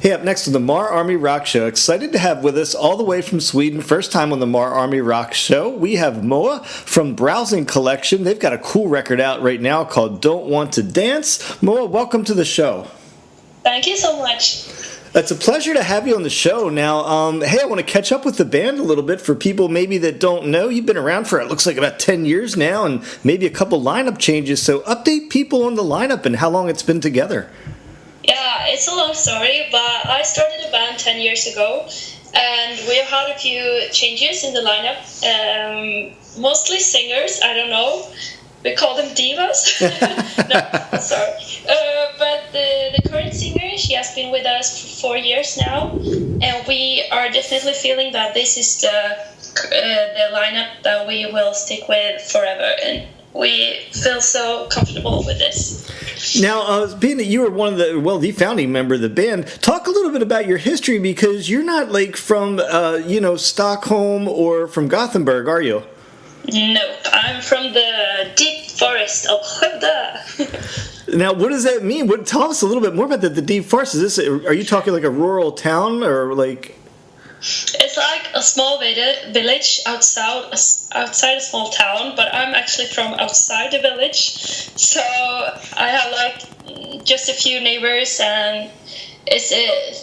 Hey, up next on the MARR Army Rock Show, excited to have with us all the way from Sweden, first time on the MARR Army Rock Show, we have Moa from Browsing Collection. They've got a cool record out right now called Don't Want to Dance. Moa, welcome to the show. Thank you so much. It's a pleasure to have you on the show. Now, hey, I want to catch up with the band a little bit for people maybe that don't know. You've been around for, it looks like, about 10 years now and maybe a couple lineup changes. So update people on the lineup and how long it's been together. Yeah, it's a long story, but I started a band 10 years ago, and we have had a few changes in the lineup. Mostly singers, I don't know. We call them divas. No, sorry. But the current singer, she has been with us for 4 years now, and we are definitely feeling that this is the lineup that we will stick with forever, and we feel so comfortable with this. Now, being that you were one of the founding member of the band, talk a little bit about your history, because you're not like from, Stockholm or from Gothenburg, are you? No, I'm from the deep forest of Skövde. Now, what does that mean? Tell us a little bit more about the deep forest. Are you talking like a rural town or like? It's like a small village outside a small town, but I'm actually from outside the village, so I have like just a few neighbors, and it's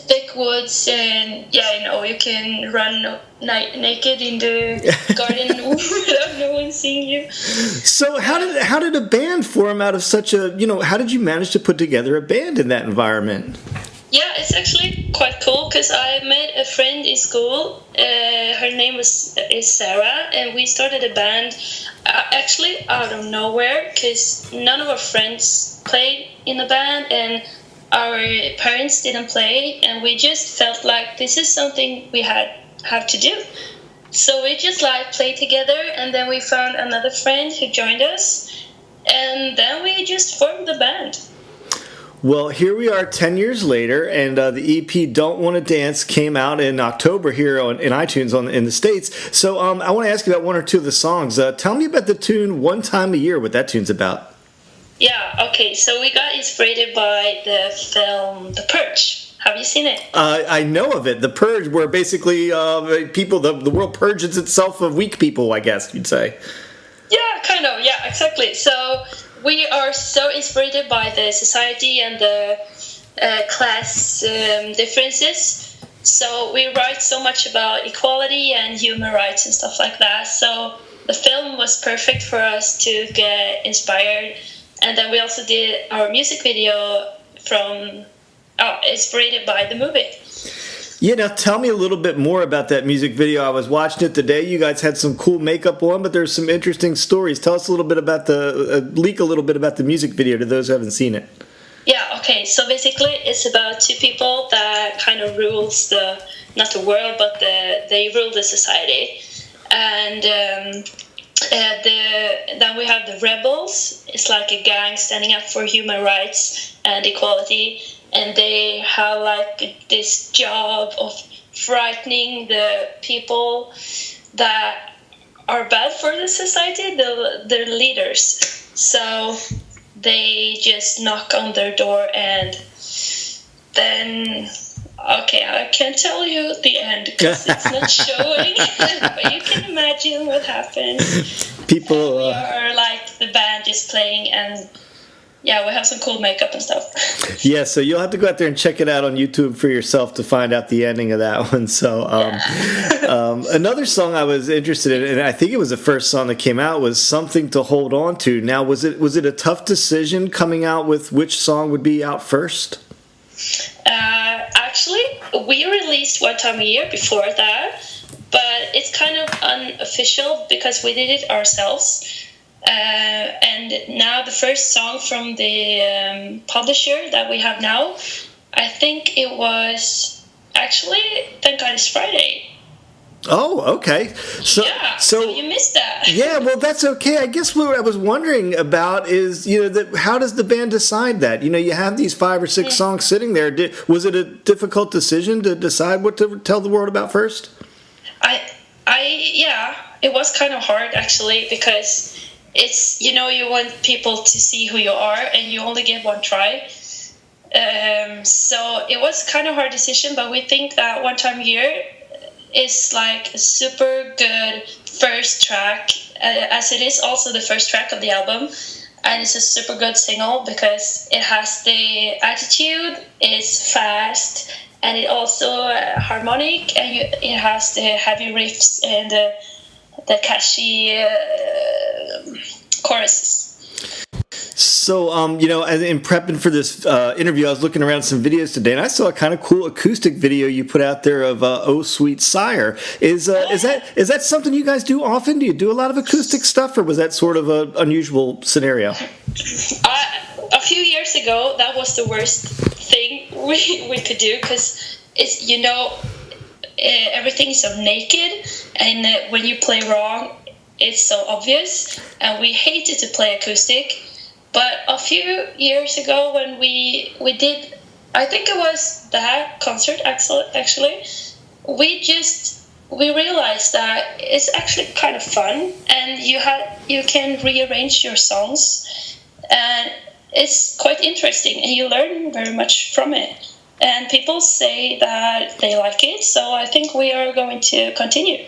thick woods, and you can run naked in the garden without no one seeing you. So how did a band form out of such a, how did you manage to put together a band in that environment? Yeah, it's actually quite cool, because I met a friend in school. Her name is Sarah, and we started a band actually out of nowhere, because none of our friends played in the band, and our parents didn't play, and we just felt like this is something we have to do. So we just played together, and then we found another friend who joined us, and then we just formed the band. Well, here we are 10 years later, and the EP Don't Want to Dance came out in October here in iTunes in the States. So I want to ask you about one or two of the songs. Tell me about the tune One Time a Year, what that tune's about. Yeah, okay, so we got inspired by the film The Purge. Have you seen it? I know of it. The Purge, where basically the world purges itself of weak people, I guess you'd say. Yeah, kind of, yeah, exactly. So we are so inspired by the society and the class differences. So we write so much about equality and human rights and stuff like that. So the film was perfect for us to get inspired. And then we also did our music video inspired by the movie. Yeah, now tell me a little bit more about that music video. I was watching it today. You guys had some cool makeup on, but there's some interesting stories. Tell us a little bit about leak a little bit about the music video to those who haven't seen it. Yeah, okay. So basically it's about two people that kind of rules not the world, but they rule the society. And then we have the rebels. It's like a gang standing up for human rights and equality. And they have this job of frightening the people that are bad for the society, their leaders. So they just knock on their door, and then, okay, I can't tell you the end because it's not showing, but you can imagine what happens. People we are the band just playing, and yeah, we have some cool makeup and stuff. Yeah, so you'll have to go out there and check it out on YouTube for yourself to find out the ending of that one. So another song I was interested in, and I think it was the first song that came out, was Something to Hold On To. Now, was it a tough decision coming out with which song would be out first? Actually, we released One Time a Year before that, but it's kind of unofficial because we did it ourselves. And now the first song from the publisher that we have now, I think it was actually Thank God It's Friday. Oh, okay. So you missed that. Yeah, well, that's okay. I guess what I was wondering about is, how does the band decide that? You have these 5 or 6 songs sitting there. Was it a difficult decision to decide what to tell the world about first? Yeah, it was kind of hard actually, because it's, you want people to see who you are, and you only get one try. So it was kind of hard decision, but we think that One Time a Year is like a super good first track, as it is also the first track of the album. And it's a super good single because it has the attitude, it's fast, and it also harmonic, and it has the heavy riffs and the catchy choruses. So, in prepping for this interview, I was looking around some videos today, and I saw a kind of cool acoustic video you put out there of "Oh Sweet Sire." Is that something you guys do often? Do you do a lot of acoustic stuff, or was that sort of an unusual scenario? A few years ago, that was the worst thing we could do because it's everything is so naked, and when you play wrong, it's so obvious, and we hated to play acoustic. But a few years ago when we did, I think it was that concert actually, we realized that it's actually kind of fun, and you can rearrange your songs, and it's quite interesting, and you learn very much from it. And people say that they like it, so I think we are going to continue.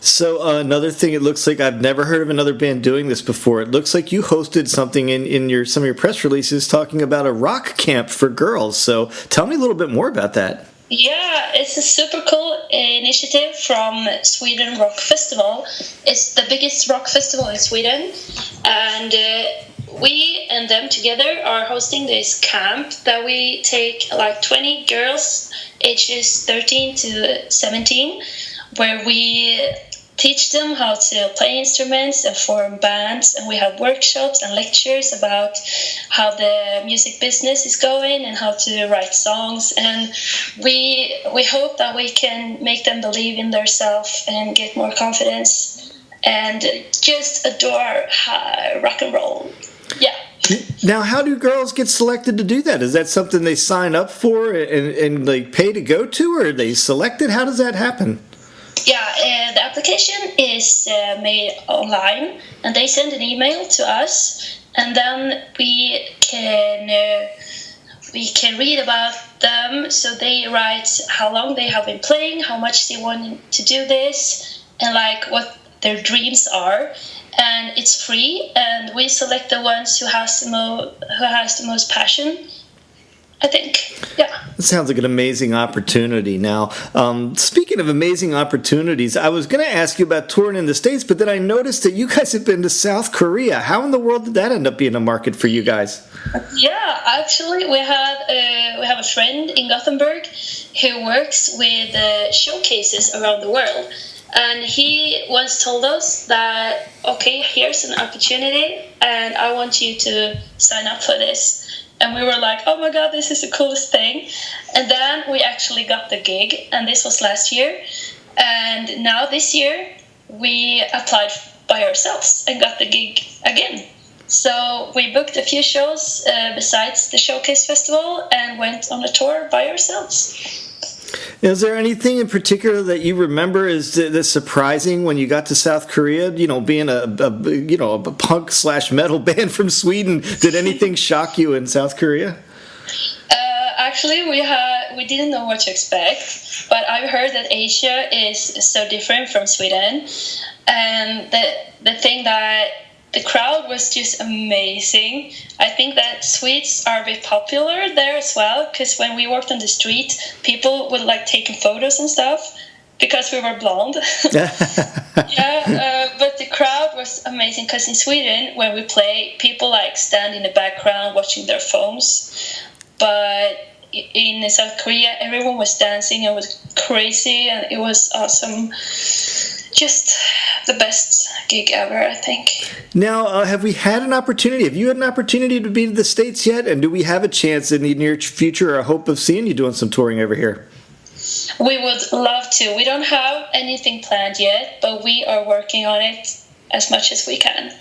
So another thing, it looks like I've never heard of another band doing this before. It looks like you hosted something in some of your press releases talking about a rock camp for girls. So tell me a little bit more about that. Yeah, it's a super cool initiative from Sweden Rock Festival. It's the biggest rock festival in Sweden, and we and them together are hosting this camp that we take like 20 girls ages 13 to 17, where we teach them how to play instruments and form bands, and we have workshops and lectures about how the music business is going and how to write songs, and we hope that we can make them believe in themselves and get more confidence and just adore rock and roll. Yeah. Now, how do girls get selected to do that? Is that something they sign up for and like pay to go to, or are they selected? How does that happen? Yeah, the application is made online, and they send an email to us, and then we can read about them. So they write how long they have been playing, how much they want to do this, and like what their dreams are. And it's free, and we select the ones who has the most passion, I think. Yeah. It sounds like an amazing opportunity. Now, speaking of amazing opportunities, I was going to ask you about touring in the States, but then I noticed that you guys have been to South Korea. How in the world did that end up being a market for you guys? Yeah, actually, we have a friend in Gothenburg who works with showcases around the world. And he once told us that, okay, here's an opportunity, and I want you to sign up for this. And we were like, oh my God, this is the coolest thing. And then we actually got the gig, and this was last year. And now this year, we applied by ourselves and got the gig again. So we booked a few shows besides the Showcase Festival and went on a tour by ourselves. Is there anything in particular that you remember as surprising when you got to South Korea? You know, being a punk / metal band from Sweden, did anything shock you in South Korea? Actually, we didn't know what to expect, but I've heard that Asia is so different from Sweden, and the thing that the crowd was just amazing. I think that Swedes are a bit popular there as well, because when we walked on the street, people would like taking photos and stuff because we were blonde. Yeah, but the crowd was amazing, because in Sweden, when we play, people like stand in the background watching their phones. But in South Korea, everyone was dancing and was crazy, and it was awesome. Just the best gig ever, I think. Now, have you had an opportunity to be to the States yet? And do we have a chance in the near future or a hope of seeing you doing some touring over here? We would love to. We don't have anything planned yet, but we are working on it as much as we can.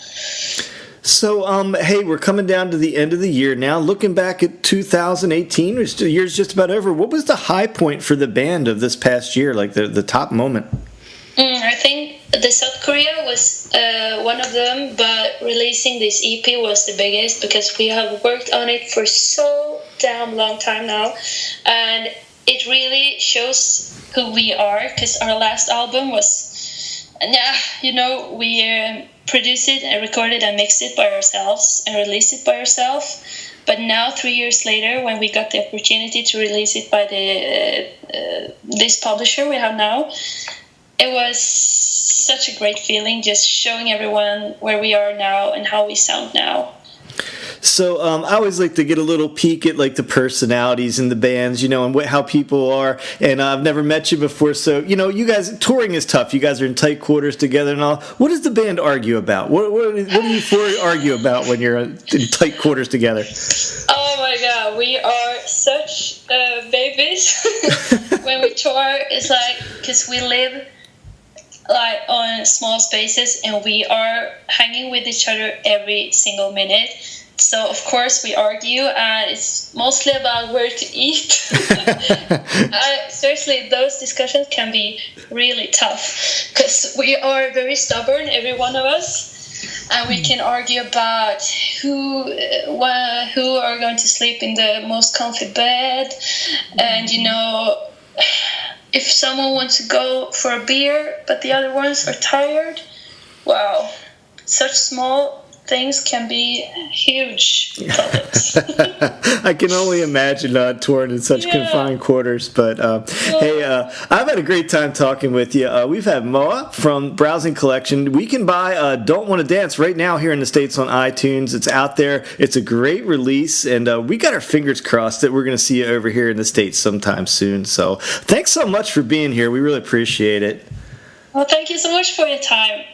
So, hey, we're coming down to the end of the year now. Looking back at 2018, the year's just about over. What was the high point for the band of this past year, like the top moment? I think the South Korea was one of them, but releasing this EP was the biggest, because we have worked on it for so damn long time now, and it really shows who we are, because our last album was, we produced it and recorded and mixed it by ourselves and released it by ourselves. But now, 3 years later, when we got the opportunity to release it by this publisher we have now, it was such a great feeling, just showing everyone where we are now and how we sound now. So I always like to get a little peek at like the personalities in the bands, and how people are. And I've never met you before, so you guys, touring is tough. You guys are in tight quarters together and all. What does the band argue about? What do you four argue about when you're in tight quarters together? Oh my God, we are such babies when we tour. It's like, because we live like on small spaces and we are hanging with each other every single minute. So, of course, we argue, and it's mostly about where to eat. Seriously, those discussions can be really tough, because we are very stubborn, every one of us, and we can argue about who are going to sleep in the most comfy bed, and, if someone wants to go for a beer, but the other ones are tired. Wow, such small things can be huge problems. I can only imagine touring in such confined quarters. But hey, I've had a great time talking with you. We've had MARR from Browsing Collection. We can buy Don't Want to Dance right now here in the States on iTunes. It's out there. It's a great release, and we got our fingers crossed that we're going to see you over here in the States sometime soon. So thanks so much for being here. We really appreciate it. Well, thank you so much for your time.